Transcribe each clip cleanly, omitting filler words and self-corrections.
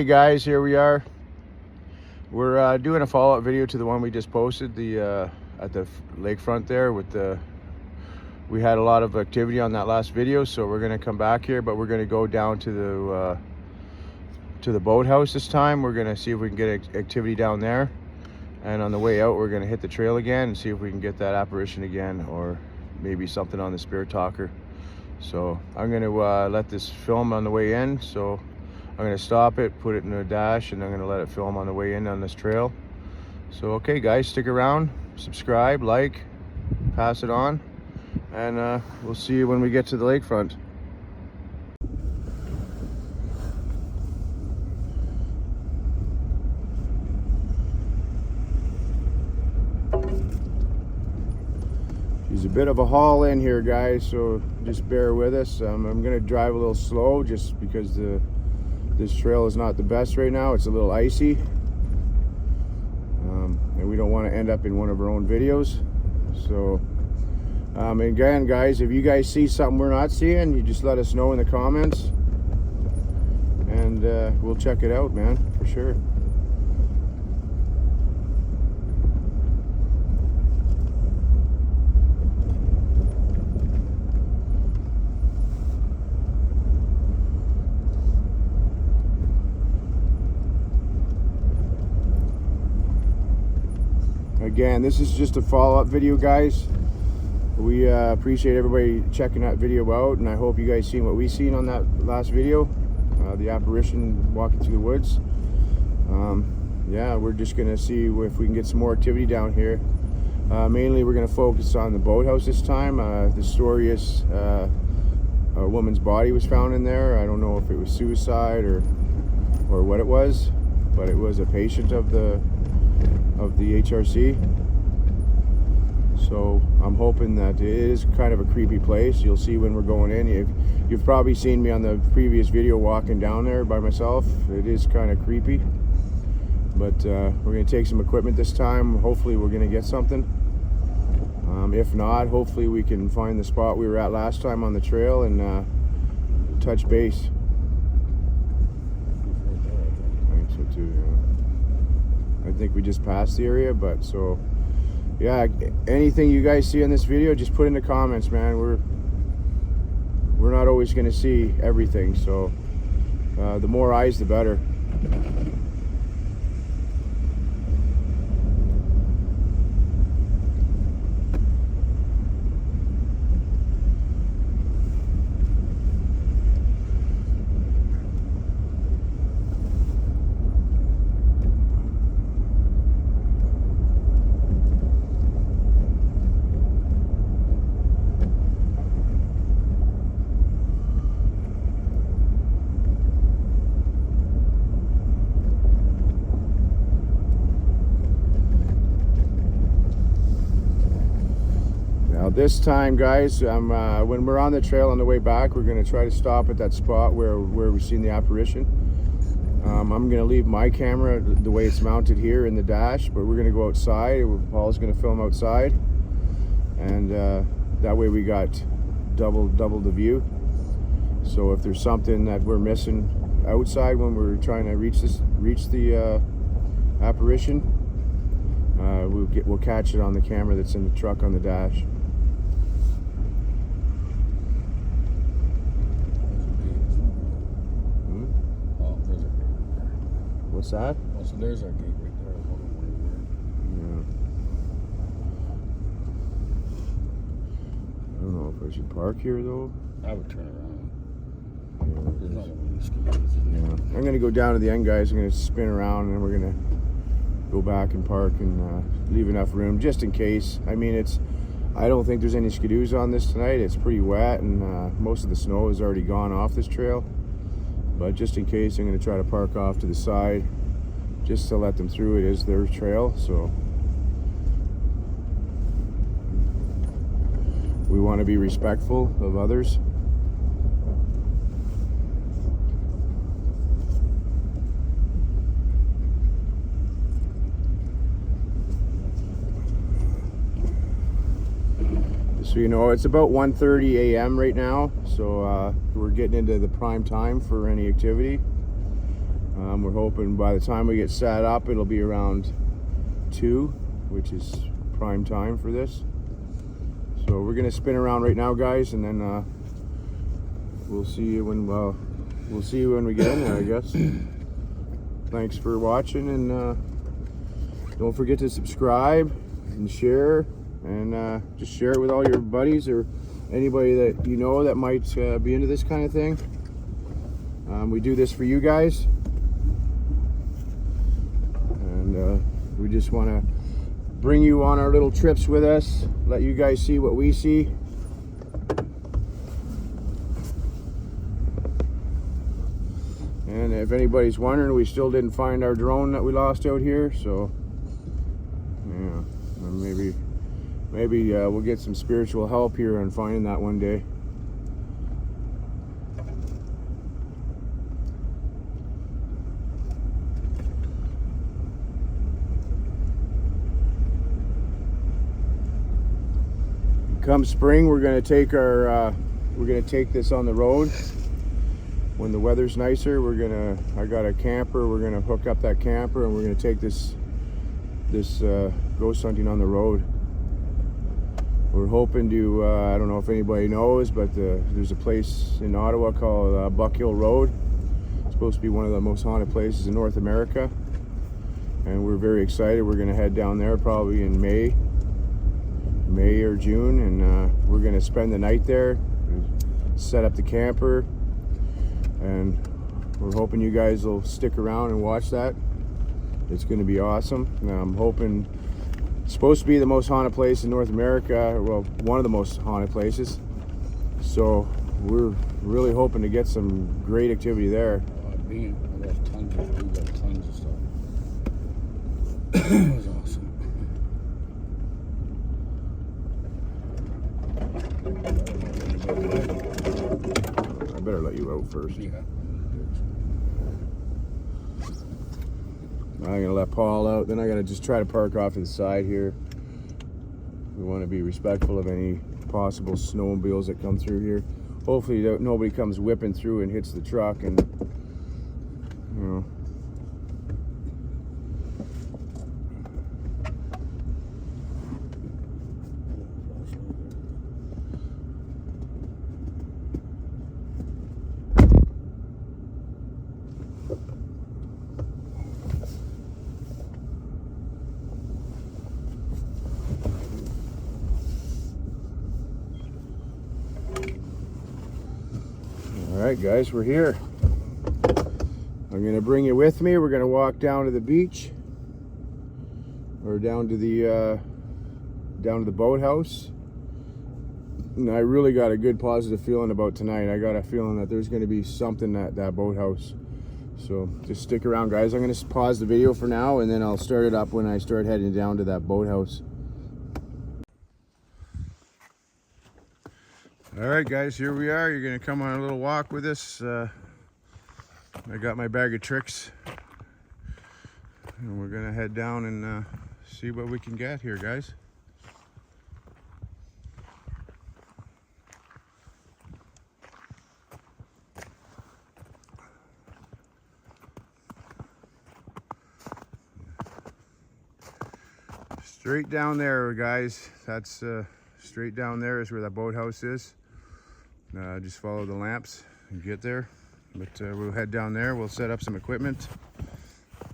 Okay guys, here we are. We're doing a follow-up video to the one we just posted, at the lakefront there. We had a lot of activity on that last video, so we're going to come back here, but we're going to go down to the boathouse this time. We're going to see if we can get activity down there, and on the way out we're going to hit the trail again and see if we can get that apparition again, or maybe something on the spirit talker. So I'm going to let this film on the way in. So I'm going to stop it, put it in a dash, and I'm going to let it film on the way in on this trail. So okay guys, stick around, subscribe, like, pass it on, and we'll see you when we get to the lakefront. It's a bit of a haul in here guys, so just bear with us. I'm going to drive a little slow just because this trail is not the best right now. It's a little icy, and we don't want to end up in one of our own videos. So again guys, if you guys see something we're not seeing, you just let us know in the comments, and we'll check it out, man, for sure. Again, this is just a follow-up video guys. We appreciate everybody checking that video out, and I hope you guys seen what we seen on that last video, the apparition walking through the woods. Yeah, we're just gonna see if we can get some more activity down here. Mainly we're gonna focus on the boathouse this time. The story is a woman's body was found in there. I don't know if it was suicide or what it was, but it was a patient of the HRC. So I'm hoping that it is kind of a creepy place. You'll see when we're going in. You've probably seen me on the previous video walking down there by myself. It is kind of creepy, but we're going to take some equipment this time. Hopefully we're going to get something. If not, hopefully we can find the spot we were at last time on the trail and touch base. I think so too, yeah. I think we just passed the area, but so yeah, anything you guys see in this video, just put in the comments, man. We're not always going to see everything, so the more eyes the better. This time guys, when we're on the trail on the way back, we're going to try to stop at that spot where we've seen the apparition. I'm going to leave my camera the way it's mounted here in the dash, but we're going to go outside. Paul's going to film outside, and that way we got double the view. So if there's something that we're missing outside when we're trying to reach the apparition, we'll catch it on the camera that's in the truck on the dash. What's that? Oh, so there's our gate right there. Yeah. I don't know if I should park here though. I would turn around. Yeah, there's not one of these skis. Yeah. I'm gonna go down to the end, guys. I'm gonna spin around, and then we're gonna go back and park and leave enough room just in case. I mean, I don't think there's any skidoos on this tonight. It's pretty wet, and most of the snow has already gone off this trail. But just in case, I'm going to try to park off to the side just to let them through. It is their trail, so we want to be respectful of others. So you know, it's about 1:30 a.m. right now, so we're getting into the prime time for any activity. We're hoping by the time we get set up, it'll be around 2, which is prime time for this. So we're gonna spin around right now, guys, and then we'll see you when we get in there, I guess. Thanks for watching, and don't forget to subscribe and share, and just share it with all your buddies or anybody that you know that might be into this kind of thing. We do this for you guys, and we just want to bring you on our little trips with us, let you guys see what we see. And if anybody's wondering, we still didn't find our drone that we lost out here, so yeah, maybe we'll get some spiritual help here on finding that one day. Come spring, we're gonna take this on the road. When the weather's nicer, I got a camper. We're gonna hook up that camper, and we're gonna take this ghost hunting on the road. We're hoping to, I don't know if anybody knows, but there's a place in Ottawa called Buck Hill Road. It's supposed to be one of the most haunted places in North America, and we're very excited. We're gonna head down there probably in May or June, and we're gonna spend the night there, set up the camper, and we're hoping you guys will stick around and watch that. It's gonna be awesome. I'm hoping it's supposed to be the most haunted place in North America, well, one of the most haunted places, so we're really hoping to get some great activity there. We got tons of stuff. It was awesome. I better let you out first. Yeah. I'm gonna let Paul out, then I gotta just try to park off to the side here. We want to be respectful of any possible snowmobiles that come through here. Hopefully nobody comes whipping through and hits the truck, and you know. All right, guys, we're here. I'm gonna bring you with me. We're gonna walk down to the beach, or down to the boathouse. And I really got a good positive feeling about tonight. I got a feeling that there's gonna be something at that boathouse. So just stick around, guys. I'm gonna pause the video for now, and then I'll start it up when I start heading down to that boathouse. All right, guys, here we are. You're gonna come on a little walk with us. I got my bag of tricks, and we're gonna head down and see what we can get here, guys. Straight down there, guys. That's straight down there is where that boathouse is. Just follow the lamps and get there. But we'll head down there. We'll set up some equipment,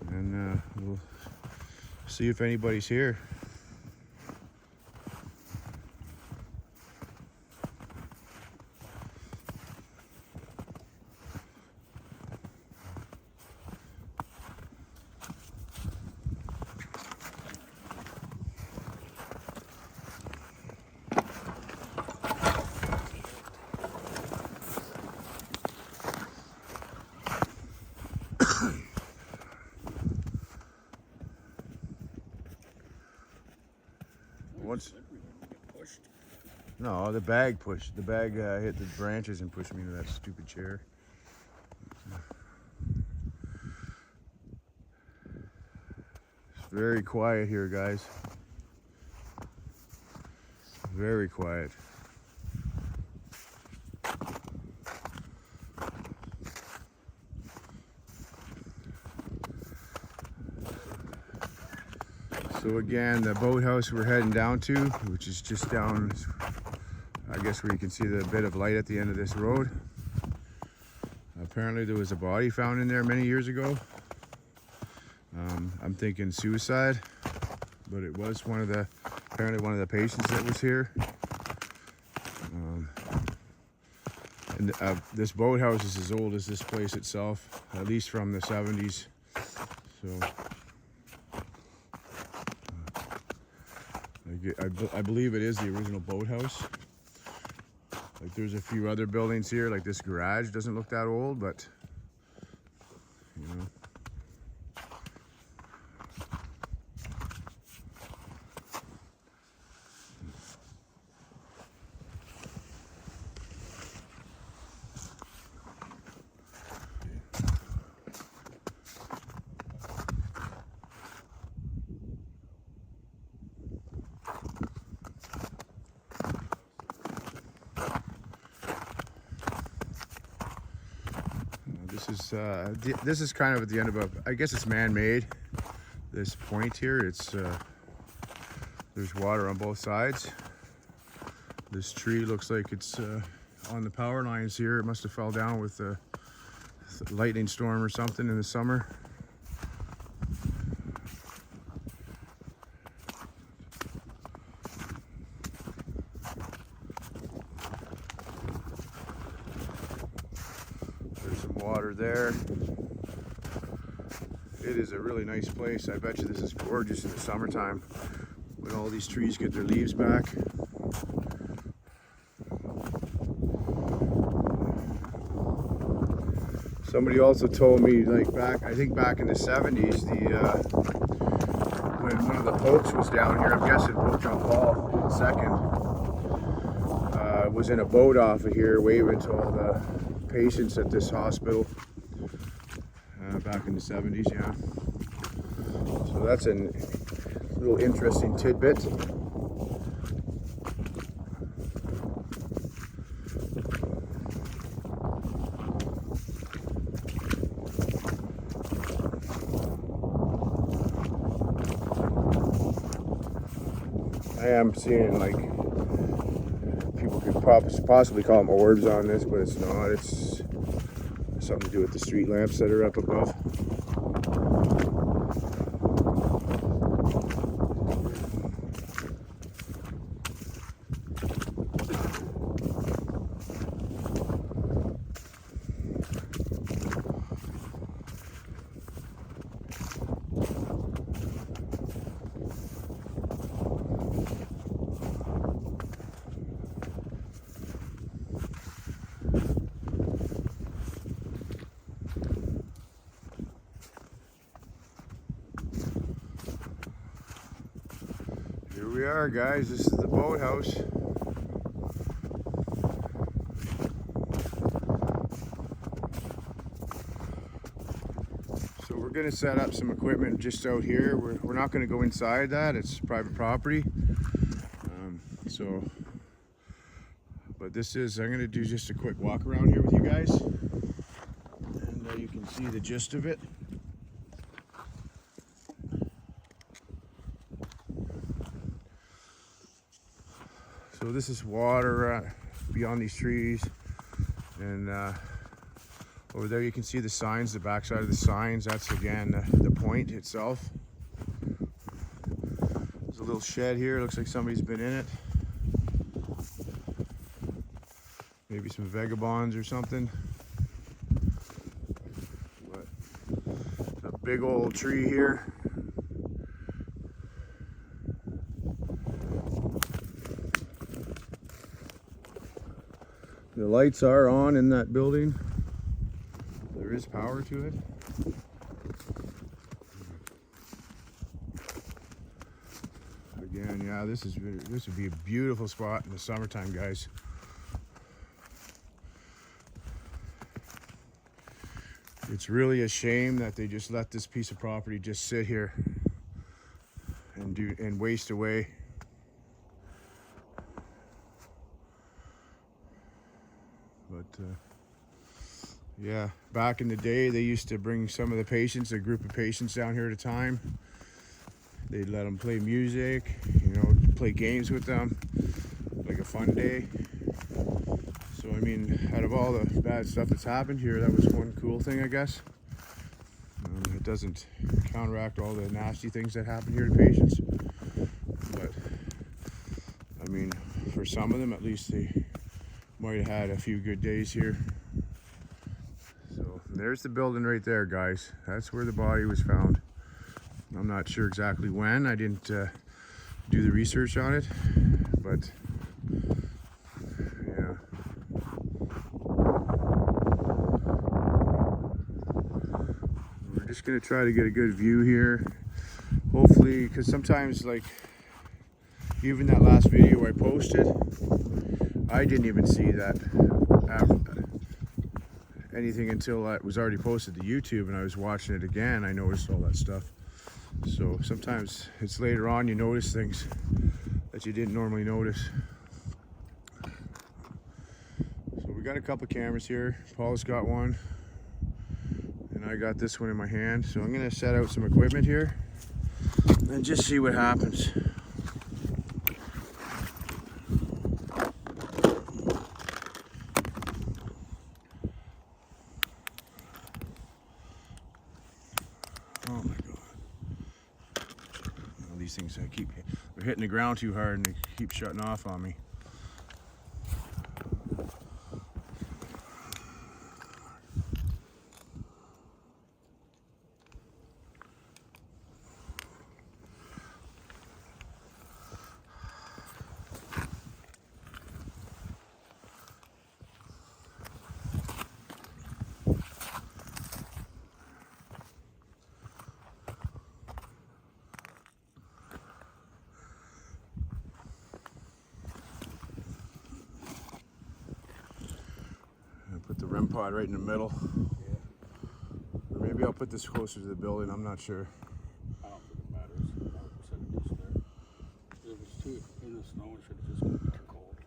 and we'll see if anybody's here. Once, no, the bag pushed. The bag hit the branches and pushed me into that stupid chair. It's very quiet here, guys. Very quiet. So again, the boathouse we're heading down to, which is just down, I guess, where you can see the bit of light at the end of this road. Apparently there was a body found in there many years ago. I'm thinking suicide, but it was apparently one of the patients that was here. And this boathouse is as old as this place itself, at least from the 70s. So I believe it is the original boathouse. Like, there's a few other buildings here, like this garage doesn't look that old, but you know. This is kind of at the end of I guess it's man-made. This point here, there's water on both sides. This tree looks like it's on the power lines here. It must have fell down with a lightning storm or something in the summer. There's some water there. It is a really nice place. I bet you this is gorgeous in the summertime when all these trees get their leaves back. Somebody also told me, like, I think back in the 70s, when one of the popes was down here, I'm guessing Pope John Paul II, was in a boat off of here waving to all the patients at this hospital back in the 70s, yeah. So that's a little interesting tidbit. I am seeing, like, people could possibly call them orbs on this, but it's not. It's something to do with the street lamps that are up above. Here we are, guys. This is the boathouse. So we're going to set up some equipment just out here. We're not going to go inside that. It's private property. But I'm going to do just a quick walk around here with you guys. And you can see the gist of it. So this is water beyond these trees, and over there you can see the signs, the backside of the signs. That's again the point itself. There's a little shed here. Looks like somebody's been in it. Maybe some vagabonds or something. But there's a big old tree here. The lights are on in that building. There is power to it. Again, yeah, this would be a beautiful spot in the summertime, guys. It's really a shame that they just let this piece of property just sit here and waste away. But yeah, back in the day, they used to bring some of the patients, a group of patients down here at a time, They'd let them play music, you know, play games with them, like a fun day. So I mean, out of all the bad stuff that's happened here, that was one cool thing, I guess. It doesn't counteract all the nasty things that happen here to patients, but I mean, for some of them at least, they might have had a few good days here. So there's the building right there, guys. That's where the body was found. I'm not sure exactly when. I didn't do the research on it, but yeah. We're just gonna try to get a good view here. Hopefully, because sometimes, like, even that last video I posted, I didn't even see that anything until it was already posted to YouTube, and I was watching it again. I noticed all that stuff. So sometimes it's later on you notice things that you didn't normally notice. So we got a couple cameras here. Paul's got one, and I got this one in my hand. So I'm gonna set out some equipment here and just see what happens. Oh my God. These things they're hitting the ground too hard and they keep shutting off on me. Put the REM pod right in the middle. Yeah. Or maybe I'll put this closer to the building, I'm not sure. I don't think it matters. I'll set it just there. If it's too in the snow, it should just be too cold.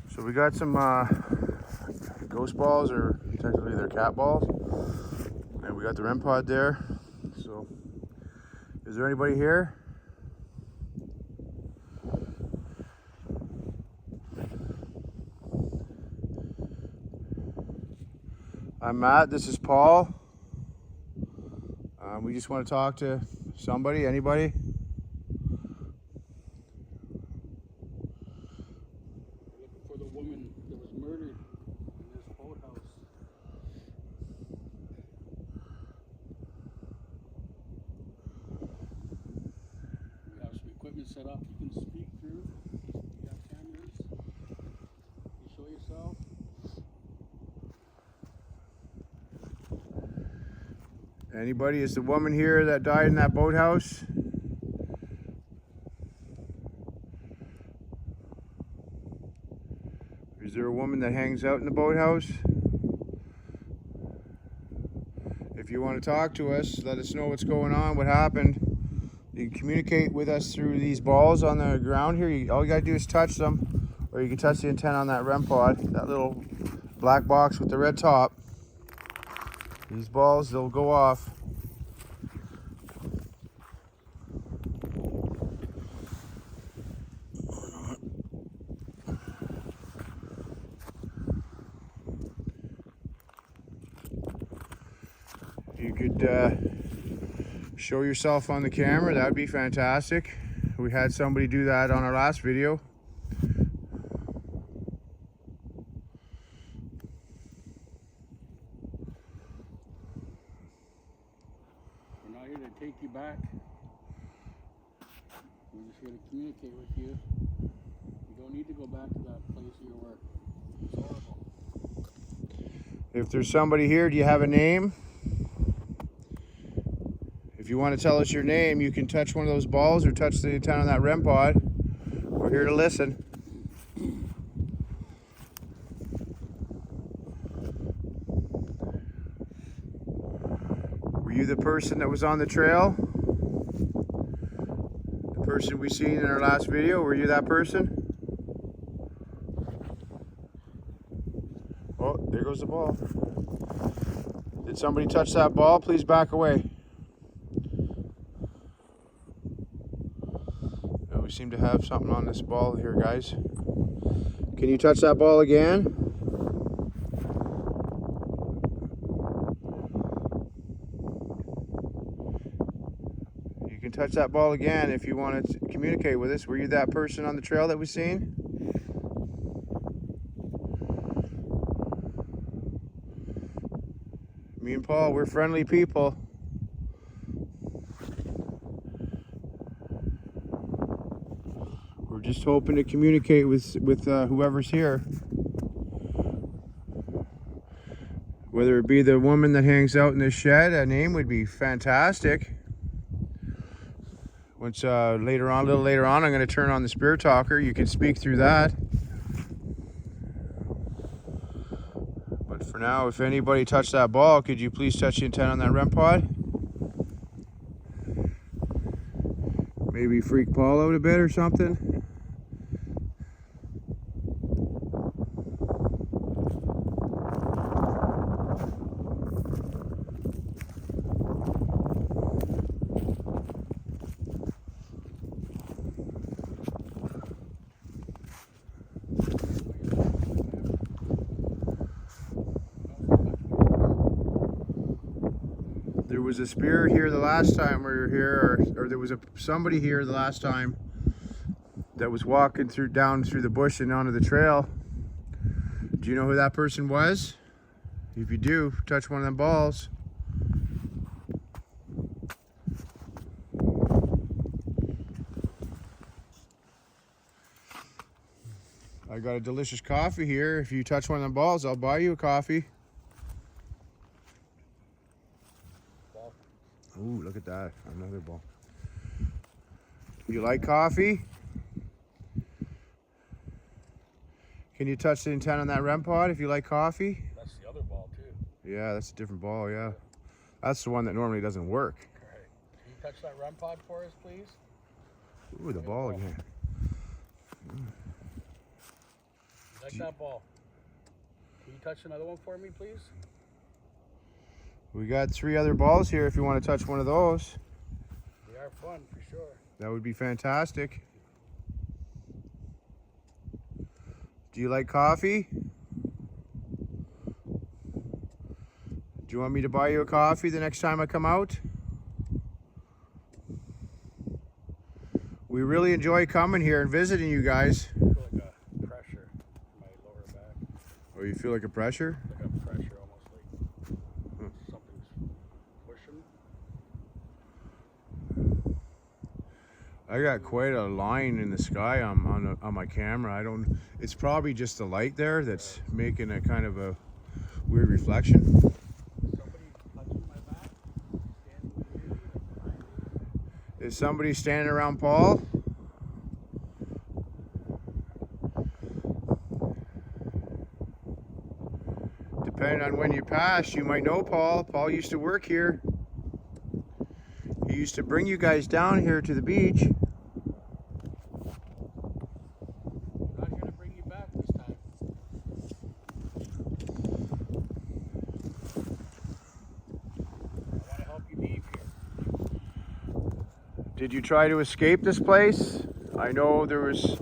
So we got some ghost balls, or technically they're cat balls, and we got the REM pod there. So is there anybody here? I'm Matt, this is Paul. We just want to talk to somebody, anybody. For the woman that was murdered in this boathouse. We have some equipment set up you can speak through. You have cameras. You show yourself. Anybody? Is the woman here that died in that boathouse? Is there a woman that hangs out in the boathouse? If you want to talk to us, let us know what's going on, what happened. You can communicate with us through these balls on the ground here. All you gotta do is touch them, or you can touch the antenna on that REM pod, that little black box with the red top. These balls, they'll go off. You could show yourself on the camera, that would be fantastic. We had somebody do that on our last video. We're not here to take you back. We're just here to communicate with you. You don't need to go back to that place you were. It's horrible. If there's somebody here, do you have a name? If you want to tell us your name, you can touch one of those balls or touch the antenna on that REM pod. We're here to listen. you the person that was on the trail? The person we seen in our last video? Were you that person? Oh, there goes the ball. Did somebody touch that ball? Please back away. Oh, we seem to have something on this ball here, guys. Can you touch that ball again? You can touch that ball again if you want to communicate with us. Were you that person on the trail that we seen? Me and Paul, we're friendly people. We're just hoping to communicate with whoever's here. Whether it be the woman that hangs out in this shed, a name would be fantastic. Once a little later on, I'm going to turn on the spirit talker. You can speak through that. But for now, if anybody touched that ball, could you please touch the antenna on that REM pod? Maybe freak Paul out a bit or something. There was a spirit here the last time we were here, or there was somebody here the last time that was walking down through the bush and onto the trail. Do you know who that person was? If you do, touch one of them balls. I got a delicious coffee here. If you touch one of them balls, I'll buy you a coffee. Ooh, look at that. Another ball. You like coffee? Can you touch the antenna on that REM pod if you like coffee? That's the other ball too. Yeah, that's a different ball, yeah. That's the one that normally doesn't work. Alright. Can you touch that REM pod for us, please? Ooh, the ball again. Like that ball. Can you touch another one for me, please? We got 3 other balls here if you want to touch one of those. They are fun, for sure. That would be fantastic. Do you like coffee? Do you want me to buy you a coffee the next time I come out? We really enjoy coming here and visiting you guys. I feel like a pressure in my lower back. Oh, you feel like a pressure? Like a pressure, almost like something's pushing. I got quite a line in the sky on my camera. I don't. It's probably just the light there that's making a kind of a weird reflection. Somebody touching my back? Standing near me, behind me? Is somebody standing around Paul? Depending on when you pass, you might know Paul. Paul used to work here. He used to bring you guys down here to the beach. I'm not here to bring you back this time. I want to help you leave here. Did you try to escape this place? I know there was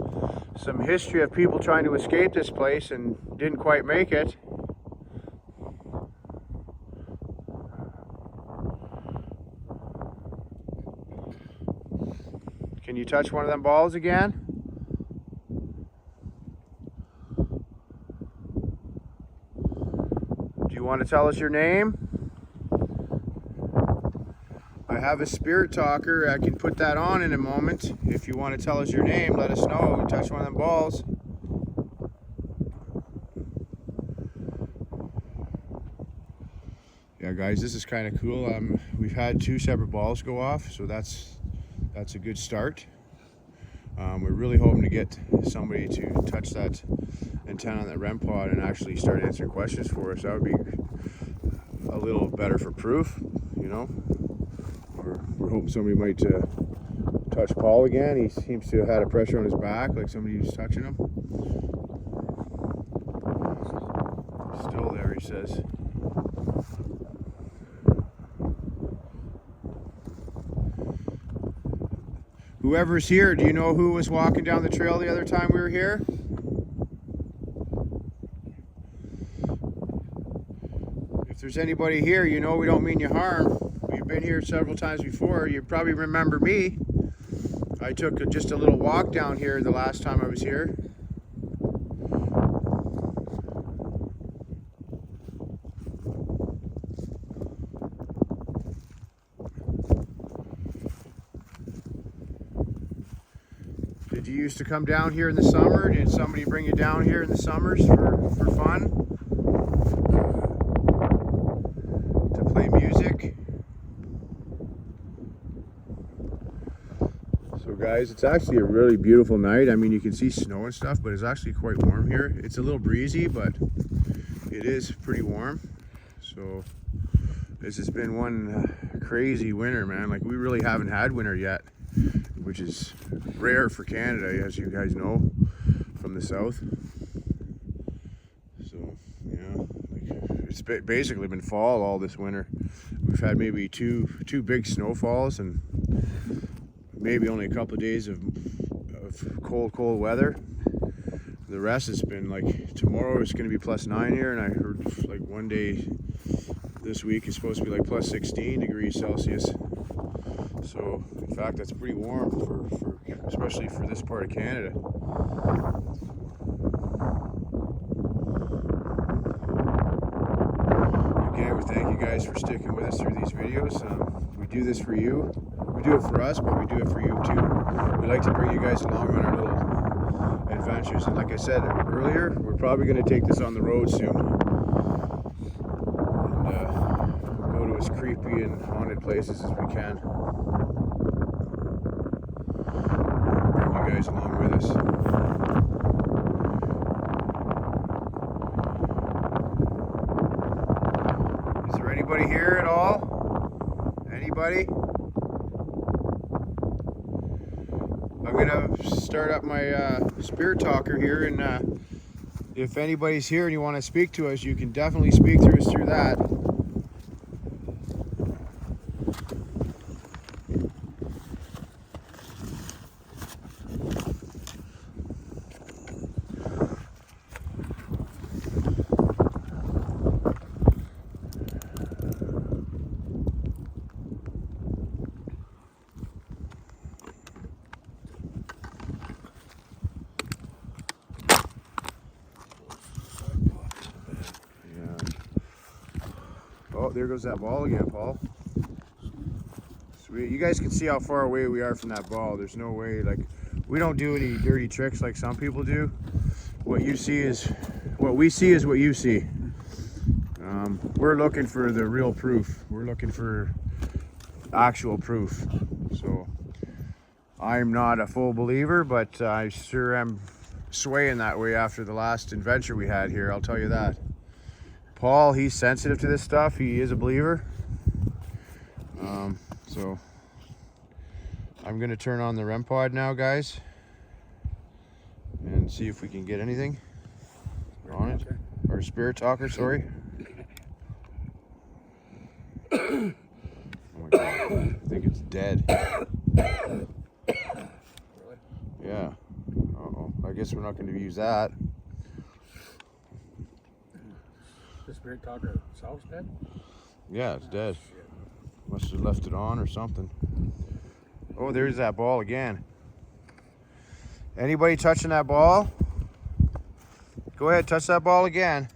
some history of people trying to escape this place and didn't quite make it. Can you touch one of them balls again? Do you want to tell us your name? I have a spirit talker. I can put that on in a moment. If you want to tell us your name, let us know. Touch one of them balls. Yeah, guys, this is kind of cool. We've had 2 separate balls go off, so that's a good start. We're really hoping to get somebody to touch that antenna on that REM pod and actually start answering questions for us. That would be a little better for proof. you know. We're hoping somebody might touch Paul again. He seems to have had a pressure on his back, like somebody was touching him. Still there, he says. Whoever's here, do you know who was walking down the trail the other time we were here? If there's anybody here, you know we don't mean you harm. We've been here several times before. You probably remember me. I took just a little walk down here the last time I was here. Did you used to come down here in the summer? Did somebody bring you down here in the summers for fun? To play music? So guys, it's actually a really beautiful night. I mean, you can see snow and stuff, but it's actually quite warm here. It's a little breezy, but it is pretty warm. So this has been one crazy winter, man. Like, we really haven't had winter yet, which is rare for Canada, as you guys know, from the south. So yeah, like, it's basically been fall all this winter. We've had maybe two big snowfalls and maybe only a couple of days of cold weather. The rest has been like, tomorrow is going to be +9 here, and I heard like one day this week is supposed to be like +16 degrees Celsius. So in fact, that's pretty warm for especially for this part of Canada. Again, we thank you guys for sticking with us through these videos. We do this for you. We do it for us, but we do it for you too. We like to bring you guys along on our little adventures. And like I said earlier, we're probably going to take this on the road soon. And go to as creepy and haunted places as we can. Bring you guys along with us. Is there anybody here at all? Anybody? I'm gonna start up my spirit talker here, and if anybody's here and you want to speak to us, you can definitely speak to us through that. Oh, there goes that ball again, Paul. Sweet. You guys can see how far away we are from that ball. There's no way, like, we don't do any dirty tricks like some people do. What we see is what you see. We're looking for the real proof. We're looking for actual proof. So I'm not a full believer, but I sure am swaying that way after the last adventure we had here, I'll tell you that. Paul, he's sensitive to this stuff. He is a believer. So I'm gonna turn on the REM pod now, guys, and see if we can get anything on it. Or spirit talker, sorry. Oh my God, I think it's dead. Yeah. Uh-oh. I guess we're not going to use that. The spirit talker itself's dead? Yeah, it's dead. Must have left it on or something. Oh, there's that ball again. Anybody touching that ball? Go ahead, touch that ball again.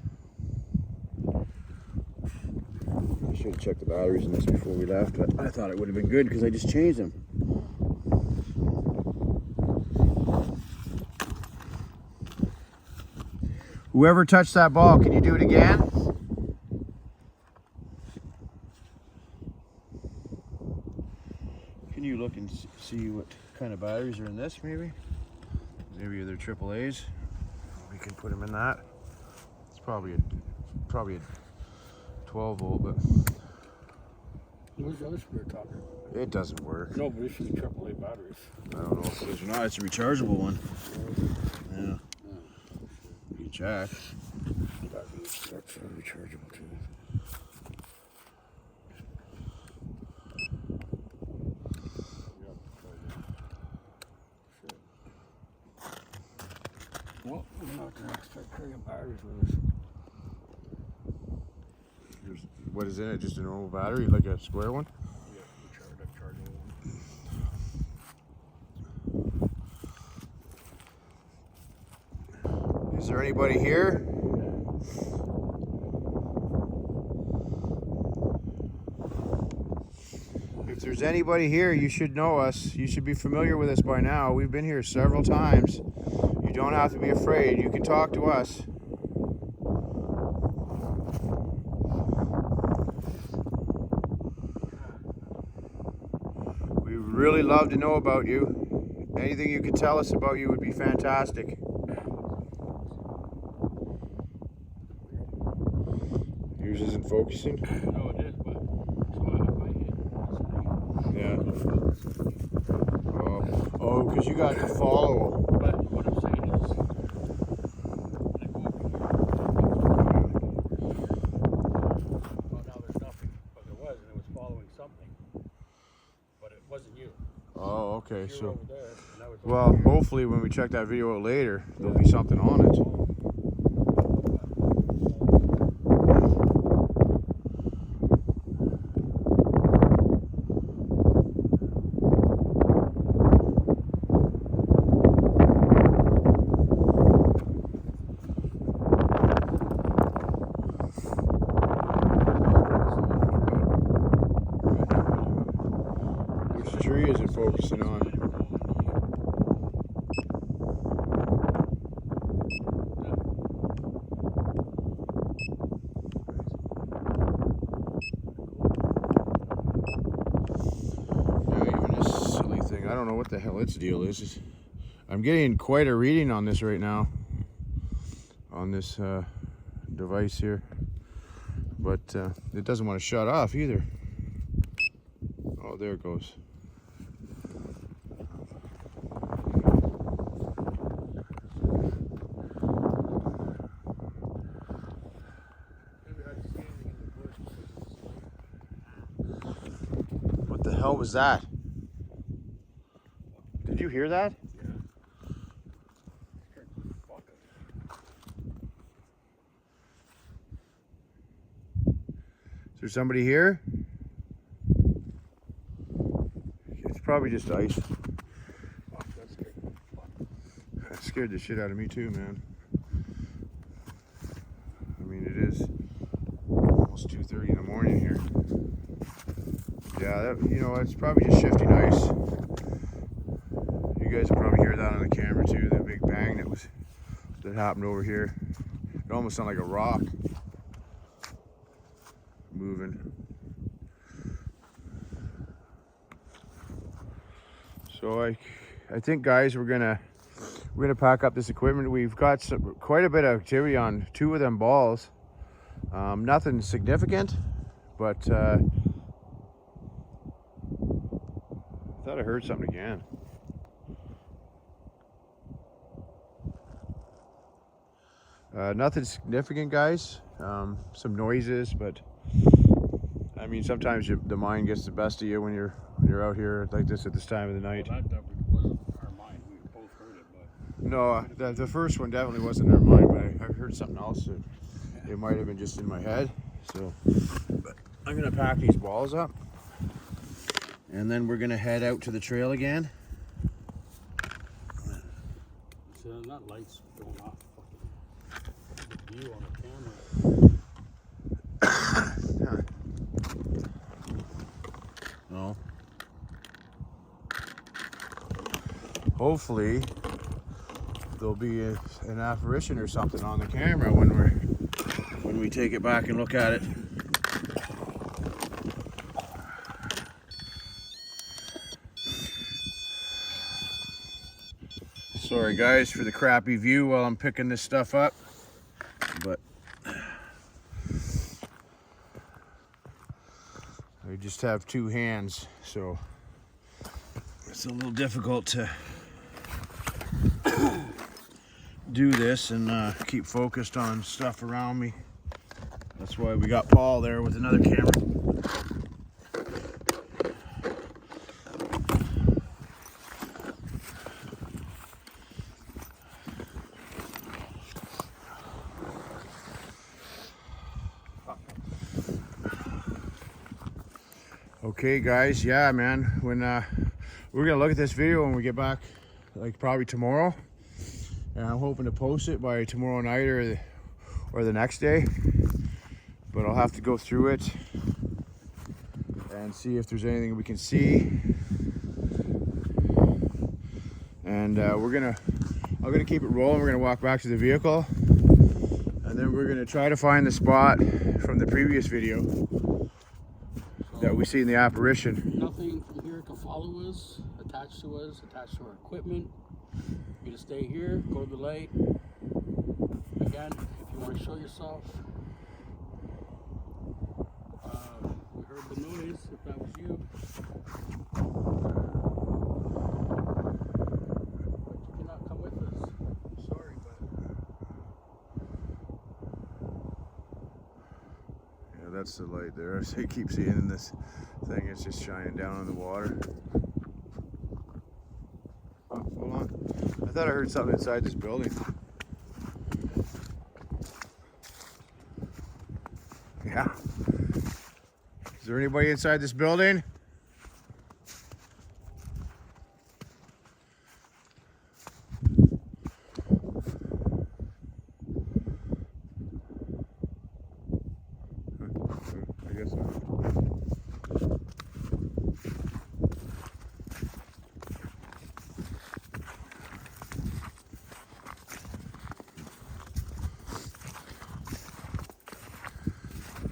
I should have checked the batteries in this before we left, but I thought it would have been good because I just changed them. Whoever touched that ball, can you do it again? Can you look and see what kind of batteries are in this, maybe? Maybe they're AAAs. We can put them in that. It's probably a 12 volt, but Where's the other spirit talker? It doesn't work. No, but it should be AAA batteries. I don't know if it is or not. It's a rechargeable one. Yeah. You check. That's rechargeable too. Well, we're not going to start carrying batteries with us. What is in it? Just a normal battery, like a square one? Yeah, charging one. Is there anybody here? If there's anybody here, you should know us. You should be familiar with us by now. We've been here several times. You don't have to be afraid. You can talk to us. We would really love to know about you. Anything you could tell us about you would be fantastic. Yours isn't focusing? No, it is, but so if I hit Yeah. Oh, because you got to follow. But what I'm saying is, I go over here. Well, now there's nothing, but there was, and it was following something. But it wasn't you. Oh, okay. You were So, over there, and I was over well, here. hopefully when we check that video out later, there'll be something on it. Which tree is it focusing on? I don't know what the hell its deal is. I'm getting quite a reading on this right now, on this device here, but it doesn't want to shut off either. Oh, there it goes. What the hell was that? Did you hear that? Yeah. Is there somebody here? It's probably just ice. That scared the shit out of me too, man. I mean, it is almost 2:30 in the morning here. Yeah, that, you know, it's probably just shifting ice. You guys will probably hear that on the camera too, that big bang that happened over here. It almost sounded like a rock moving. So I think, guys, we're gonna pack up this equipment. We've got quite a bit of activity on 2 of them balls. Nothing significant, but I thought I heard something again. Nothing significant, guys. Some noises, but I mean, sometimes the mind gets the best of you when you're out here like this at this time of the night. Well, that wasn't our mind. We both heard it, but No, the first one definitely wasn't in our mind, but I heard something else. It might have been just in my head. So, but I'm gonna pack these balls up, and then we're gonna head out to the trail again. so that light's going off. Fucking view on the camera. No. Hopefully there'll be an apparition or something on the camera when we take it back and look at it. Sorry guys for the crappy view while I'm picking this stuff up, but I just just have two hands, so it's a little difficult to do this and keep focused on stuff around me. That's why we got Paul there with another camera. Okay guys, yeah man, when we're gonna look at this video when we get back, like probably tomorrow, and I'm hoping to post it by tomorrow night or the next day, but I'll have to go through it and see if there's anything we can see. And I'm gonna keep it rolling. We're gonna walk back to the vehicle, and then we're gonna try to find the spot from the previous video that we see in the apparition. Nothing from here can follow us, attached to our equipment. You're gonna stay here, go to the light. Again, if you want to show yourself. We heard the noise, if that was you. But you cannot come with us. I'm sorry, Yeah, that's the light there. As I keep seeing in this thing, it's just shining down on the water. Oh, hold on. I thought I heard something inside this building. Yeah. Is there anybody inside this building? I guess not.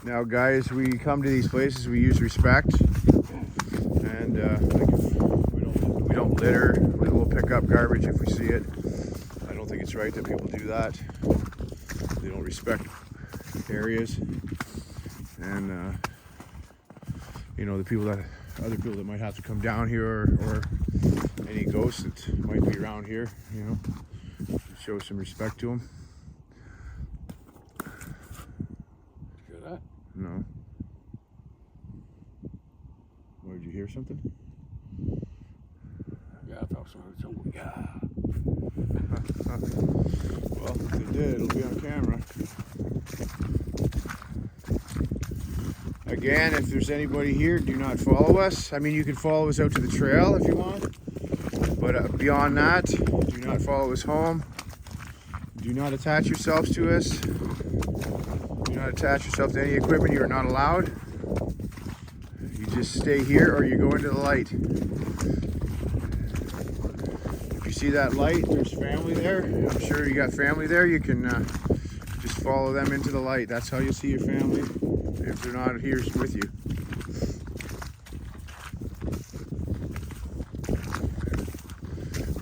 Now guys, we come to these places, we use respect, and we don't litter. We'll pick up garbage if we see it. I don't think it's right that people do that. They don't respect areas, and you know, other people that might have to come down here, or any ghosts that might be around here, you know, show some respect to them. No. What, did you hear something? yeah, I thought so. Heard something. Yeah. Well, if they did, it'll be on camera. Again, if there's anybody here, do not follow us. I mean, you can follow us out to the trail if you want, but beyond that, do not follow us home. Do not attach yourselves to us. Do not attach yourself to any equipment. You are not allowed. You just stay here or you go into the light. If you see that light, there's family there. I'm sure you got family there. You can just follow them into the light. That's how you see your family if they're not here with you.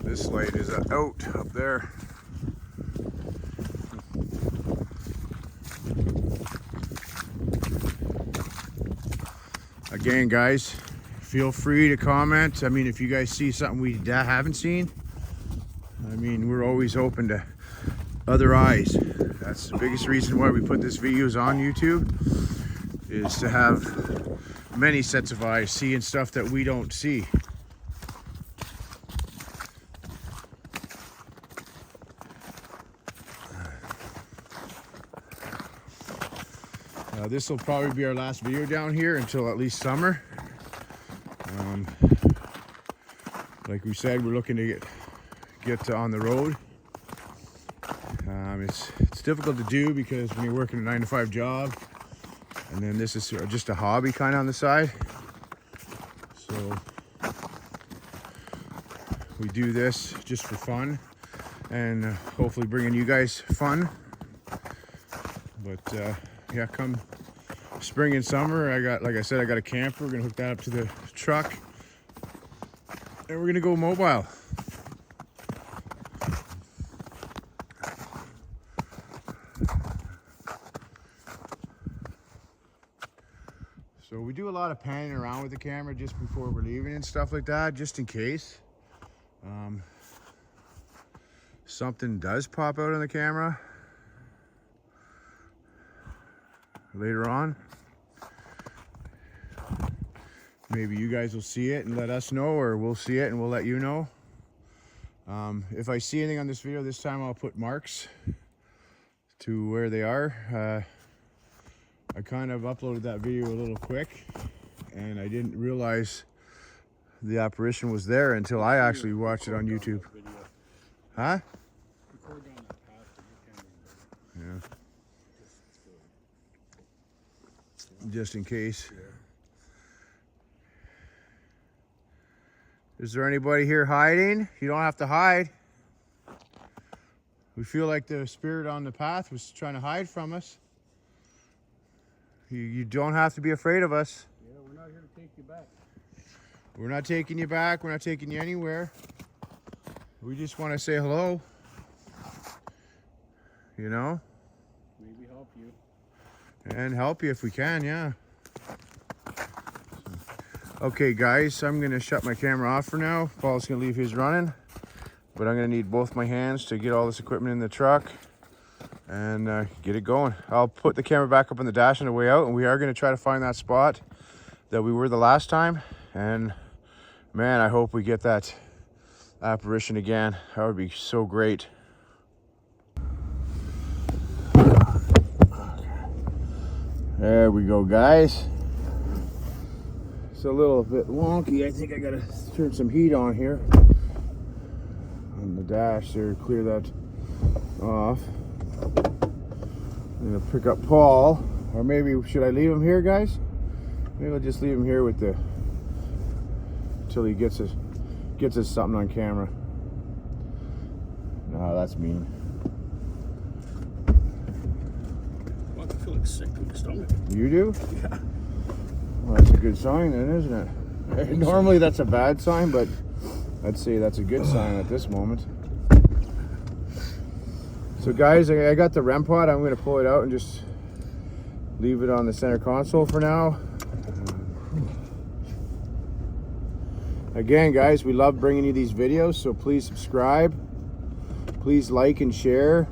This light is out up there. Again, guys, feel free to comment. I mean, if you guys see something we haven't seen, I mean, we're always open to other eyes. That's the biggest reason why we put this videos on YouTube, is to have many sets of eyes seeing stuff that we don't see. This will probably be our last video down here until at least summer. Like we said, we're looking to get on the road. It's difficult to do because when you're working a 9-to-5 job, and then this is just a hobby kind of on the side. So we do this just for fun, and hopefully bringing you guys fun. But yeah, come spring and summer, like I said, I got a camper. We're gonna hook that up to the truck, and we're gonna go mobile. So we We do a lot of panning around with the camera just before we're leaving and stuff like that, just in case something does pop out on the camera later on. Maybe you guys will see it and let us know, or we'll see it and we'll let you know. If I see anything on this video this time, I'll put marks to where they are. I kind of uploaded that video a little quick, and I didn't realize the apparition was there until I actually watched it on YouTube. Huh? Yeah. Just in case. Is there anybody here hiding? You don't have to hide. We feel like the spirit on the path was trying to hide from us. You don't have to be afraid of us. Yeah, we're not here to take you back. We're not taking you back. We're not taking you anywhere. We just want to say hello. You know? Maybe help you. And help you if we can, yeah. Okay, guys, I'm going to shut my camera off for now. Paul's going to leave his running. But I'm going to need both my hands to get all this equipment in the truck and get it going. I'll put the camera back up on the dash on the way out, and we are going to try to find that spot that we were the last time. And man, I hope we get that apparition again. That would be so great. There we go, guys. It's a little bit wonky. I think I gotta turn some heat on here on the dash there, clear that off. I'm gonna pick up Paul, or maybe should I leave him here, guys? Maybe I'll just leave him here with the until he gets us something on camera. No, that's mean. Well, I feel like sick in the stomach. You do? Yeah. Well, that's a good sign then, isn't it? Normally that's a bad sign, but I'd say that's a good sign at this moment. So guys, I got the REM pod. I'm going to pull it out and just leave it on the center console for now. Again, guys, we love bringing you these videos, so please subscribe. Please like and share.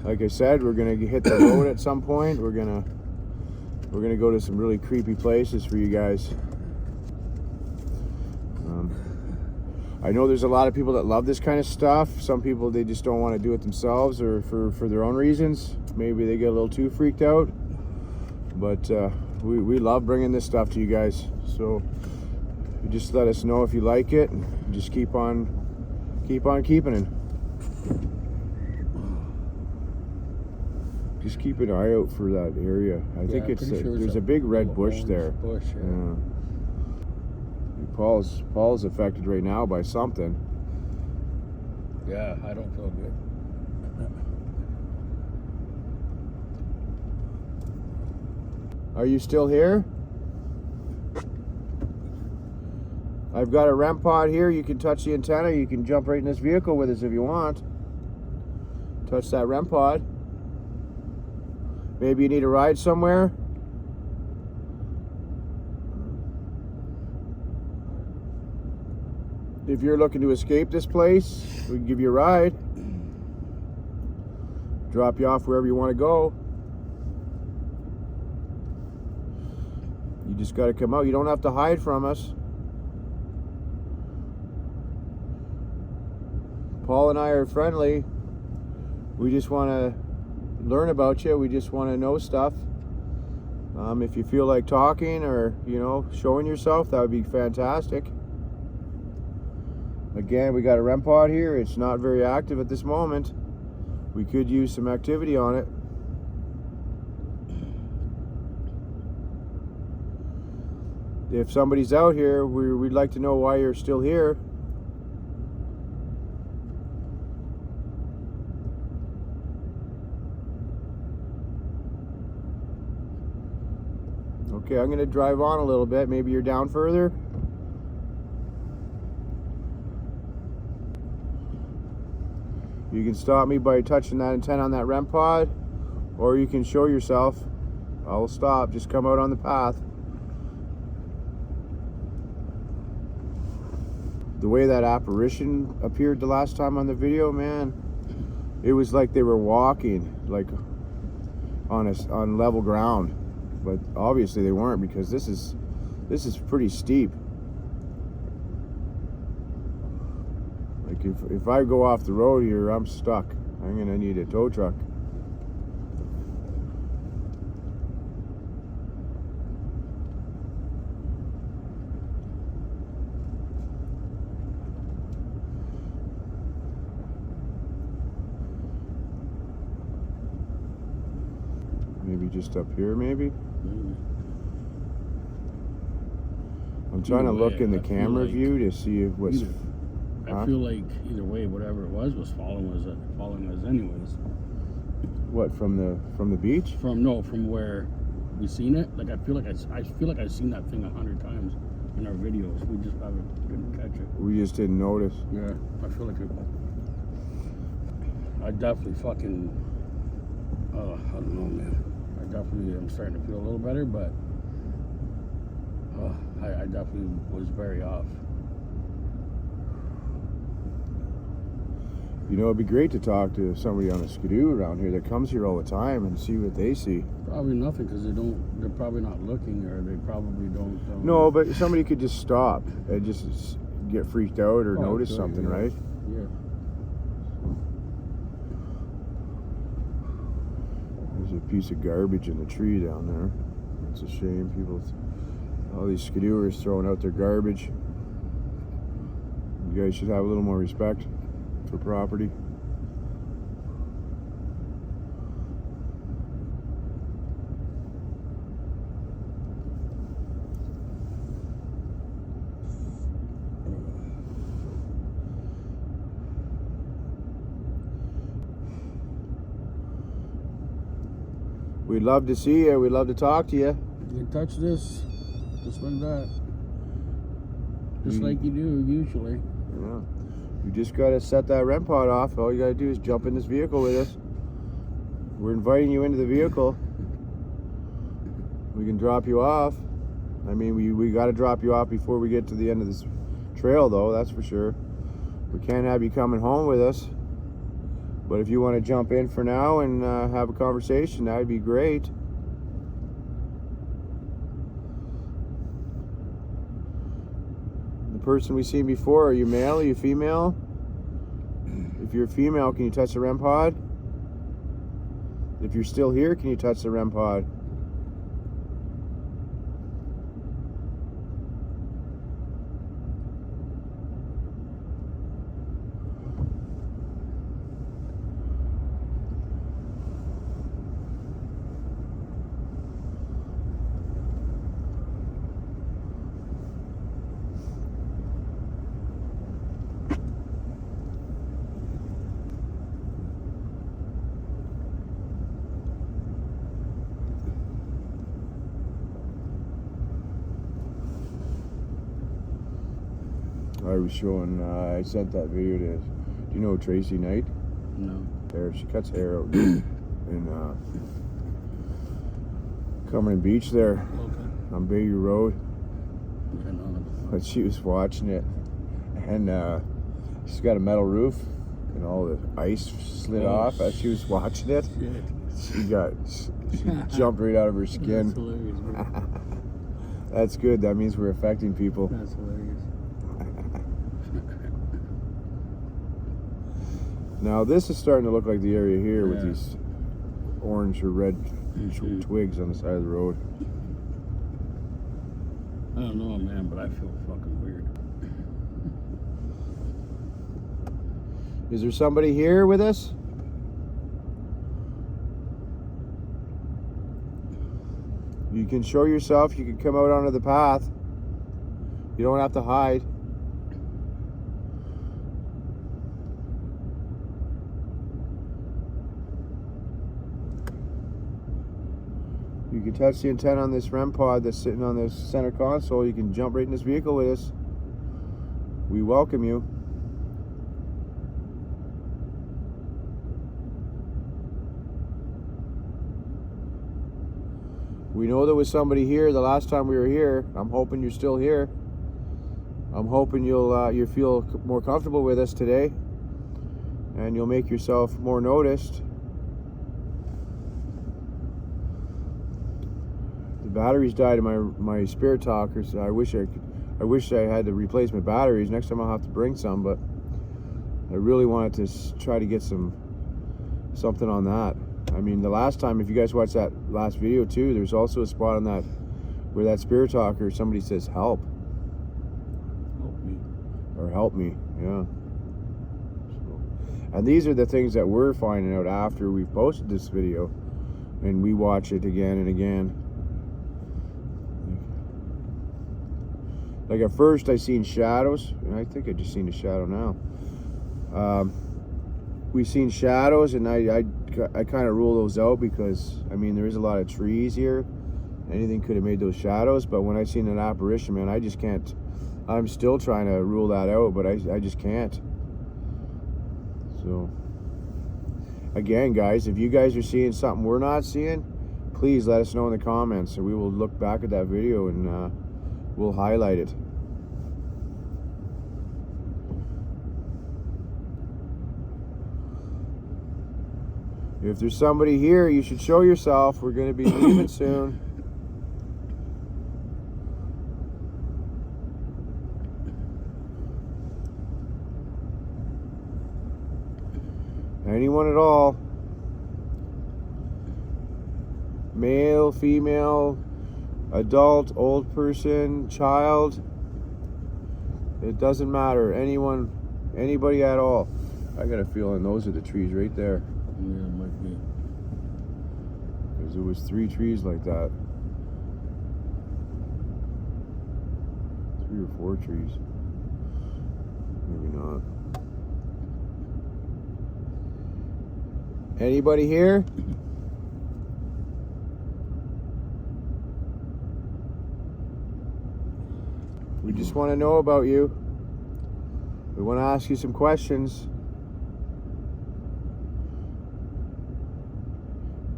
Like I said, we're going to hit the road at some point. We're gonna go to some really creepy places for you guys. I know there's a lot of people that love this kind of stuff. Some people, they just don't want to do it themselves, or for their own reasons. Maybe they get a little too freaked out. But we love bringing this stuff to you guys. So you just let us know if you like it, and just keep on keeping it. Just keep an eye out for that area. I think it's there's a big red bush there. Bush, yeah. Paul's affected right now by something. Yeah, I don't feel good. Are you still here? I've got a REM pod here. You can touch the antenna. You can jump right in this vehicle with us if you want. Touch that REM pod. Maybe you need a ride somewhere. If you're looking to escape this place, we can give you a ride. Drop you off wherever you want to go. You just got to come out. You don't have to hide from us. Paul and I are friendly. We just want to learn about you. We just want to know stuff. If you feel like talking or, showing yourself, that would be fantastic. Again, we got a REM pod here. It's not very active at this moment. We could use some activity on it. If somebody's out here, we'd like to know why you're still here. Okay, I'm going to drive on a little bit. Maybe you're down further. You can stop me by touching that antenna on that REM pod, or you can show yourself. I'll stop. Just come out on the path. The way that apparition appeared the last time on the video, man, it was like they were walking like on level ground, but obviously they weren't, because this is pretty steep. Like if I go off the road here, I'm stuck. I'm gonna need a tow truck. Maybe just up here, maybe? Maybe. I'm trying to look in the I feel camera like view to see what's... I feel like either way, whatever it was following us anyways. What, from the beach? From where we seen it. Like I feel like I've seen that thing 100 times in our videos. We just didn't catch it. We just didn't notice. Yeah, I feel like I definitely fucking. I don't know, man. I definitely am starting to feel a little better, but I definitely was very off. You know, it'd be great to talk to somebody on a skidoo around here that comes here all the time and see what they see. Probably nothing, because they're probably not looking, or they probably don't. No, but somebody could just stop and just get freaked out or notice okay, something, yeah. right? Yeah. There's a piece of garbage in the tree down there. It's a shame. All these skidooers throwing out their garbage. You guys should have a little more respect for property. We'd love to see you. We'd love to talk to you. You can touch this, just like that. Just like you do usually. Yeah. You just got to set that REM pod off. All you got to do is jump in this vehicle with us. We're inviting you into the vehicle. We can drop you off. I mean, we got to drop you off before we get to the end of this trail, though, that's for sure. We can't have you coming home with us. But if you want to jump in for now and have a conversation, that would be great. The person we seen before, are you male? Are you female? If you're female, can you touch the REM pod? If you're still here, can you touch the REM pod? I was showing, I sent that video to, do you know Tracy Knight? No. There, she cuts hair out in Cumberland Beach there, Okay. on Bayview Road. Yeah, no. But she was watching it, and she's got a metal roof, and all the ice slid off as she was watching it. Shit. She jumped right out of her skin. That's hilarious, bro. That's good. That means we're affecting people. That's hilarious. Now this is starting to look like the area here with Yeah. these orange or red twigs on the side of the road. I don't know, man, but I feel fucking weird. Is there somebody here with us? You can show yourself. You can come out onto the path. You don't have to hide. You can touch the antenna on this REM pod that's sitting on the center console. You can jump right in this vehicle with us. We welcome you. We know there was somebody here the last time we were here. I'm hoping you're still here. I'm hoping you'll feel more comfortable with us today, and you'll make yourself more noticed. The batteries died in my Spirit Talkers. I wish I had the replacement batteries. Next time I'll have to bring some, but I really wanted to try to get something on that. I mean, the last time, if you guys watched that last video too, there's also a spot on that where that Spirit Talker, somebody says help. Help me. Or help me, yeah. So, and these are the things that we're finding out after we've posted this video and we watch it again and again. Like at first I seen shadows, and I think I just seen a shadow now. We seen shadows, and I kind of rule those out because, I mean, there is a lot of trees here. Anything could have made those shadows, but when I seen an apparition, man, I just can't. I'm still trying to rule that out, but I just can't. So, again, guys, if you guys are seeing something we're not seeing, please let us know in the comments, and we will look back at that video and we'll highlight it. If there's somebody here, you should show yourself. We're going to be leaving soon. Anyone at all. Male, female, adult, old person, child. It doesn't matter. Anyone, anybody at all. I got a feeling those are the trees right there. Yeah, it might be. Because there was 3 trees like that. 3 or 4 trees. Maybe not. Anybody here? We just want to know about you. We want to ask you some questions.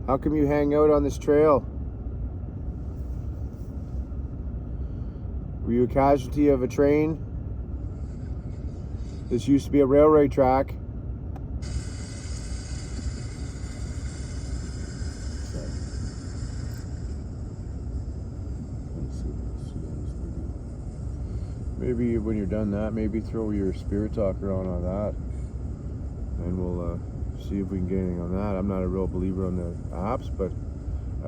How come you hang out on this trail? Were you a casualty of a train? This used to be a railway track. Maybe when you're done that, maybe throw your Spirit Talker on that, and we'll see if we can get anything on that. I'm not a real believer on the apps, but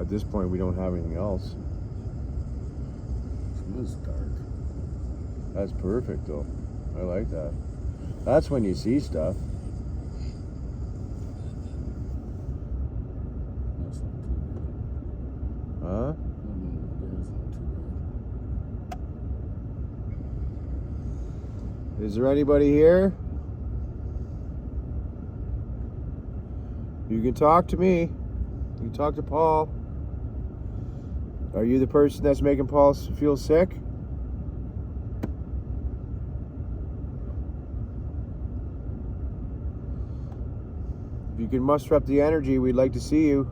at this point we don't have anything else. It's dark. That's perfect though. I like that. That's when you see stuff. That's not too bad. Huh? That's not too Is there anybody here? You can talk to me. You can talk to Paul. Are you the person that's making Paul feel sick? If you can muster up the energy, we'd like to see you.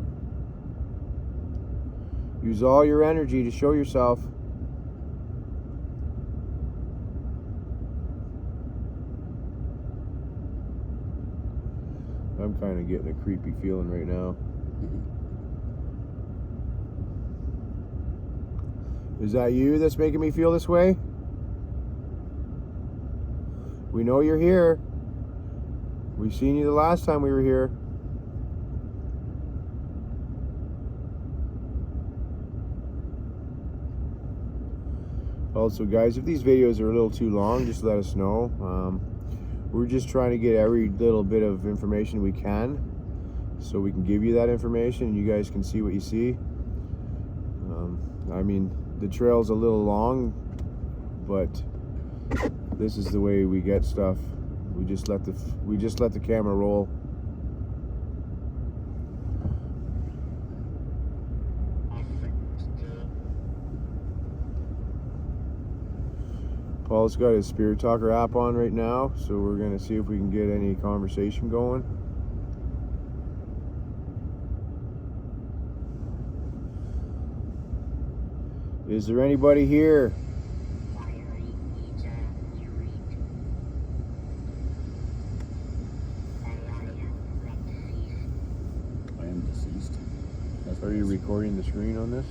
Use all your energy to show yourself. I'm kind of getting a creepy feeling right now. Is that you that's making me feel this way? We know you're here. We've seen you the last time we were here. Also, guys, if these videos are a little too long, just let us know. We're just trying to get every little bit of information we can so we can give you that information and you guys can see what you see. I mean, the trail's a little long, but this is the way we get stuff. We just let the camera roll. Paul's got his Spirit Talker app on right now, so we're gonna see if we can get any conversation going. Is there anybody here? I am deceased. That's Are you recording the screen on this?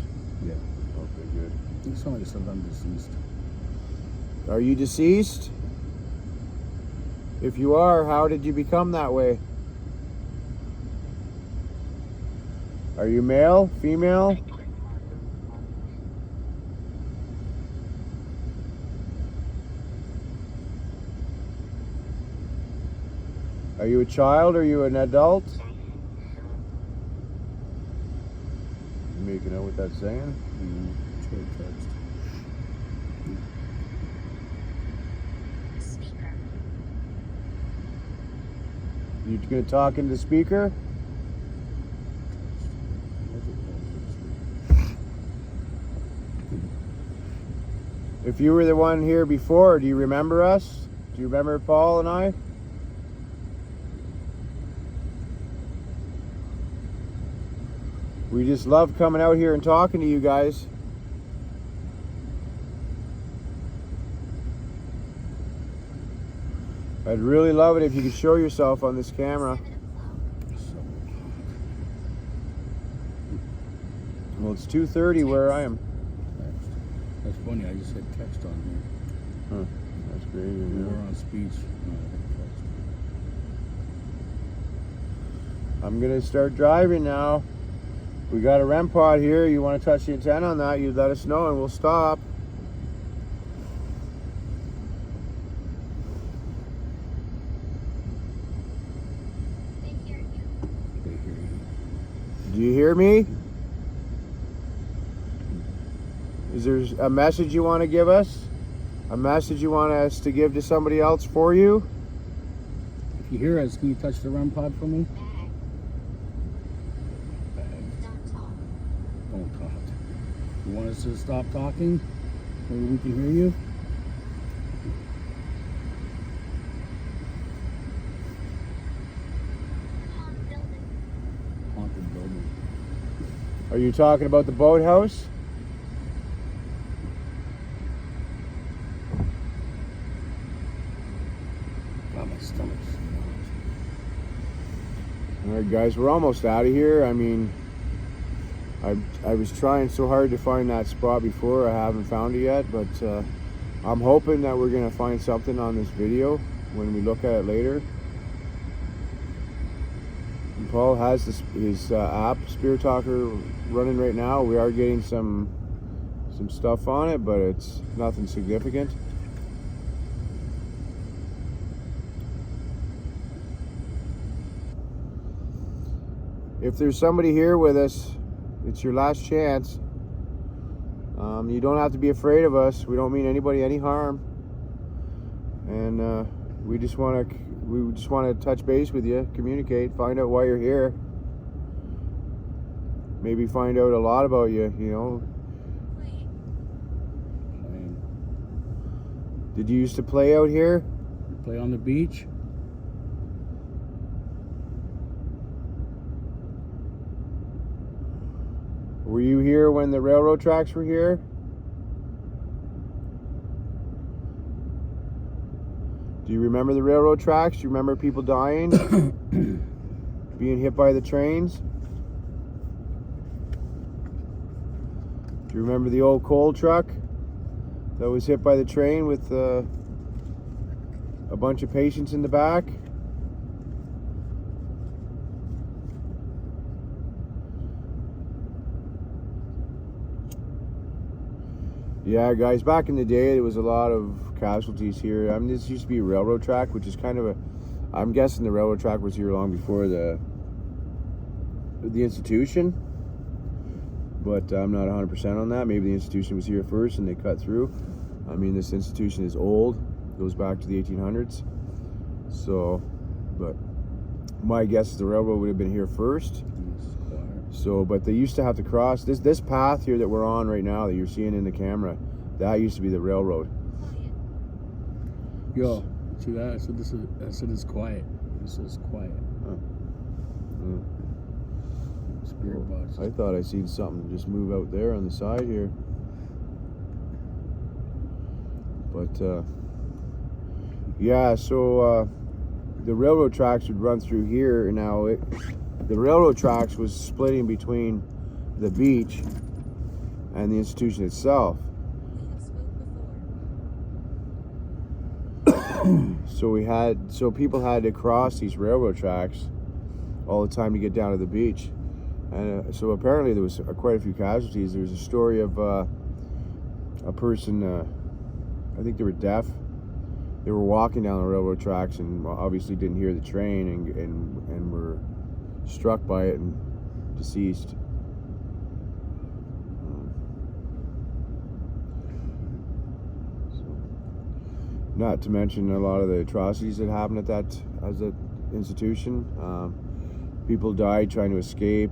Yeah. Okay, good. You sound like I'm deceased. Are you deceased? If you are, how did you become that way? Are you male? Female? Are you a child? Are you an adult? You making out what that's saying? It's good text. You gonna talk into the speaker? If you were the one here before, do you remember us? Do you remember Paul and I? We just love coming out here and talking to you guys. I'd really love it if you could show yourself on this camera. Well, it's 2:30 where I am. That's funny, I just hit text on here. Huh. That's crazy. We Yeah. were on speech. No, I hit text. I'm gonna start driving now. We got a REM pod here. You want to touch the antenna on that, you let us know and we'll stop. They hear you. Do you hear me? Is there a message you want to give us? A message you want us to give to somebody else for you? If you hear us, can you touch the REM pod for me? Don't talk. You want us to stop talking? Maybe we can hear you? Haunted building. Are you talking about the boathouse? God, my stomach's. All right, guys, we're almost out of here. I mean, I was trying so hard to find that spot before. I haven't found it yet, but I'm hoping that we're gonna find something on this video when we look at it later. And Paul has his app, Spirit Talker, running right now. We are getting some stuff on it, but it's nothing significant. If there's somebody here with us, it's your last chance. You don't have to be afraid of us. We don't mean anybody any harm, and we just want to touch base with you, communicate, find out why you're here. Maybe find out a lot about you. You know, did you used to play out here? Play on the beach? Were you here when the railroad tracks were here? Do you remember the railroad tracks? Do you remember people dying? Being hit by the trains? Do you remember the old coal truck that was hit by the train with a bunch of patients in the back? Yeah, guys, back in the day, there was a lot of casualties here. I mean, this used to be a railroad track, which is kind of I'm guessing the railroad track was here long before the institution, but I'm not 100% on that. Maybe the institution was here first and they cut through. I mean, this institution is old, goes back to the 1800s. So, but my guess is the railroad would have been here first. So, but they used to have to cross this path here that we're on right now that you're seeing in the camera. That used to be the railroad. Yo, see that? I said it's quiet. This is quiet. Huh. Spirit box. I thought I seen something just move out there on the side here. But yeah, so the railroad tracks would run through here, and now the railroad tracks was splitting between the beach and the institution itself. So people had to cross these railroad tracks all the time to get down to the beach, and so apparently there was quite a few casualties. There's a story of a person, I think they were deaf. They were walking down the railroad tracks and obviously didn't hear the train and were struck by it and deceased. Not to mention a lot of the atrocities that happened at that institution. People died trying to escape.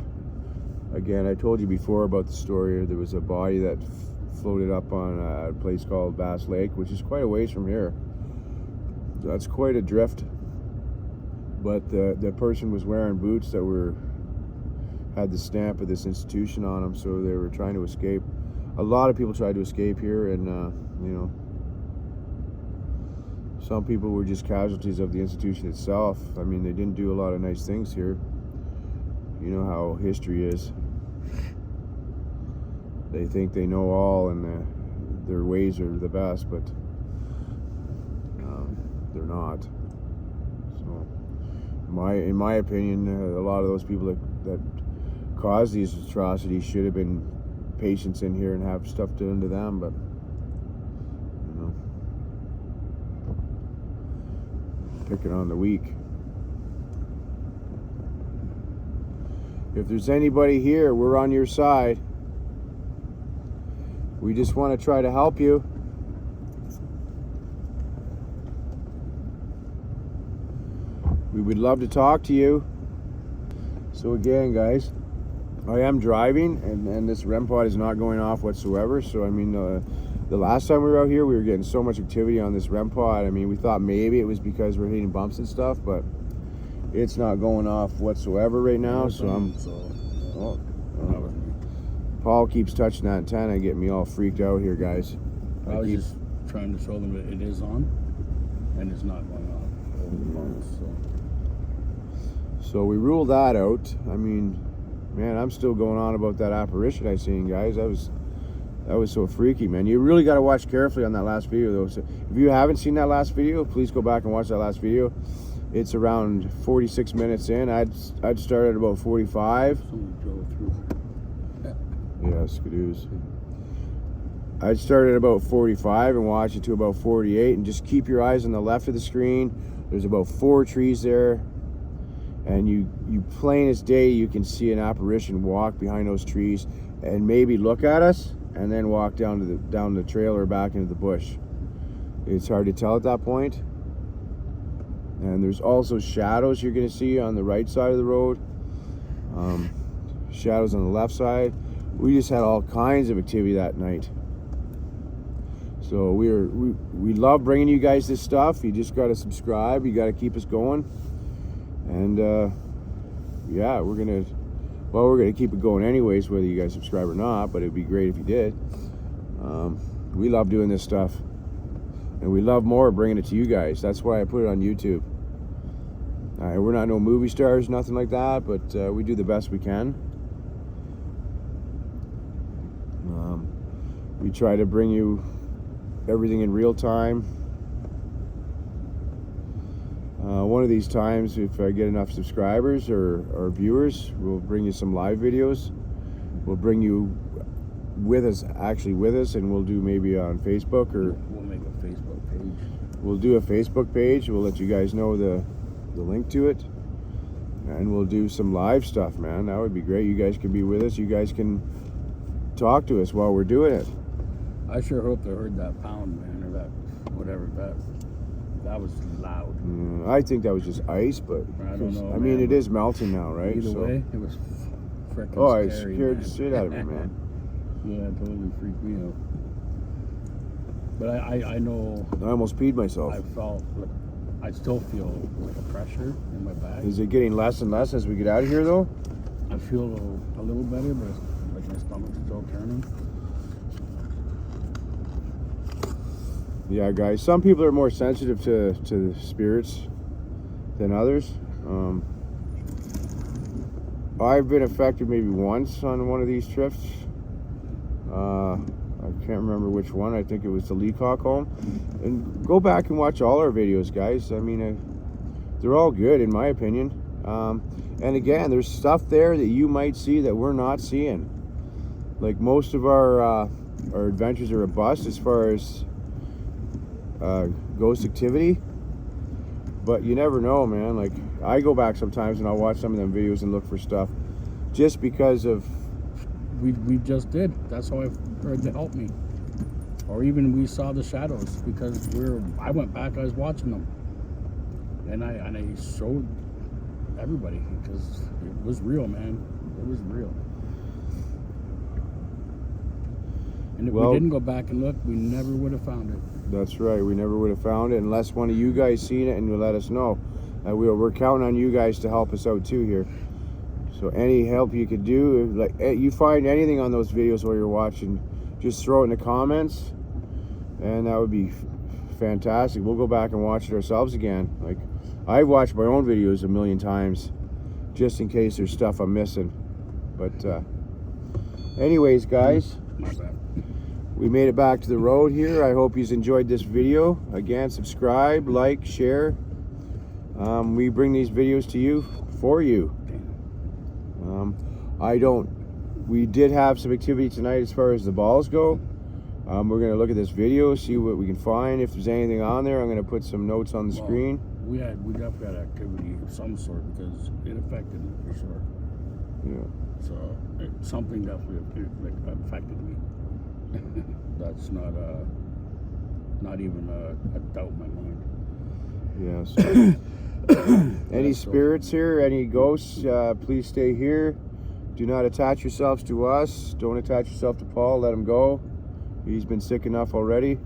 Again, I told you before about the story. There was a body that floated up on a place called Bass Lake, which is quite a ways from here. That's quite a drift. But the person was wearing boots that had the stamp of this institution on them, so they were trying to escape. A lot of people tried to escape here, and you know, some people were just casualties of the institution itself. I mean, they didn't do a lot of nice things here. You know how history is. They think they know all, and their ways are the best, but they're not. So, in my opinion, a lot of those people that caused these atrocities should have been patients in here and have stuff done to them, but you know, picking on the weak. If there's anybody here, we're on your side. We just want to try to help you. We would love to talk to you. So again, guys, I am driving, and this REM pod is not going off whatsoever. So I mean, the last time we were out here, we were getting so much activity on this REM pod. I mean, we thought maybe it was because we're hitting bumps and stuff, but it's not going off whatsoever right now. Paul keeps touching that antenna, getting me all freaked out here, guys. I was just trying to show them that it is on, and it's not going off over the bumps. So we ruled that out. I mean, man, I'm still going on about that apparition I seen, guys. That was so freaky, man. You really got to watch carefully on that last video, though. So if you haven't seen that last video, please go back and watch that last video. It's around 46 minutes in. I'd start at about 45. Someone drove through. Yeah, skidoos. I'd start at about 45 and watch it to about 48, and just keep your eyes on the left of the screen. There's about 4 trees there, and you plain as day, you can see an apparition walk behind those trees and maybe look at us and then walk down the trail or back into the bush. It's hard to tell at that point. And there's also shadows you're going to see on the right side of the road, shadows on the left side. We just had all kinds of activity that night. So we love bringing you guys this stuff. You just got to subscribe. You got to keep us going. And yeah, we're gonna keep it going anyways, whether you guys subscribe or not. But it'd be great if you did. We love doing this stuff, and we love more bringing it to you guys. That's why I put it on YouTube. We're not no movie stars, nothing like that, but we do the best we can. We try to bring you everything in real time. One of these times, if I get enough subscribers or viewers, we'll bring you some live videos. We'll bring you with us, and we'll do maybe on Facebook, or we'll make a Facebook page. We'll do a Facebook page. We'll let you guys know the link to it, and we'll do some live stuff, man. That would be great. You guys can be with us. You guys can talk to us while we're doing it. I sure hope they heard that pound, man, or that whatever that was loud. I think that was just ice, but I don't know. I mean, it is melting now, right? Either way, it was freaking scary. It scared the shit out of me, man. Yeah, it totally freaked me out. But I know. I almost peed myself. I still feel like a pressure in my back. Is it getting less and less as we get out of here, though? I feel a little better, but like my stomach's still turning. Yeah, guys, some people are more sensitive to spirits than others. I've been affected maybe once on one of these trips. I can't remember which one. I think it was the Leacock home. And go back and watch all our videos, guys. I mean, they're all good in my opinion. And again, there's stuff there that you might see that we're not seeing. Like most of our adventures are a bust as far as ghost activity. But you never know, man. Like, I go back sometimes and I'll watch some of them videos and look for stuff just because of... We just did. That's how I heard to help me. Or even we saw the shadows because I went back, I was watching them. And I showed everybody because it was real, man. It was real. And if we didn't go back and look, we never would have found it. That's right. We never would have found it unless one of you guys seen it and you let us know. We're counting on you guys to help us out too here. So any help you could do, like you find anything on those videos while you're watching, just throw it in the comments, and that would be fantastic. We'll go back and watch it ourselves again. Like, I've watched my own videos a million times, just in case there's stuff I'm missing. But anyways, guys, we made it back to the road here. I hope you've enjoyed this video. Again, subscribe, like, share. We bring these videos to you for you. We did have some activity tonight as far as the balls go. We're going to look at this video, see what we can find. If there's anything on there, I'm going to put some notes on the screen. We definitely had activity of some sort because it affected me for sure. Yeah. So something definitely affected me. That's not even a doubt in my mind. Yes. Any spirits here, any ghosts, please stay here. Do not attach yourselves to us. Don't attach yourself to Paul. Let him go. He's been sick enough already.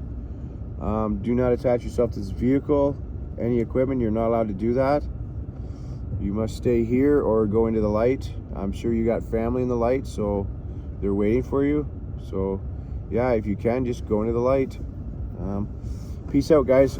Do not attach yourself to this vehicle. Any equipment, you're not allowed to do that. You must stay here or go into the light. I'm sure you got family in the light, so they're waiting for you. So yeah, if you can, just go into the light. Peace out, guys.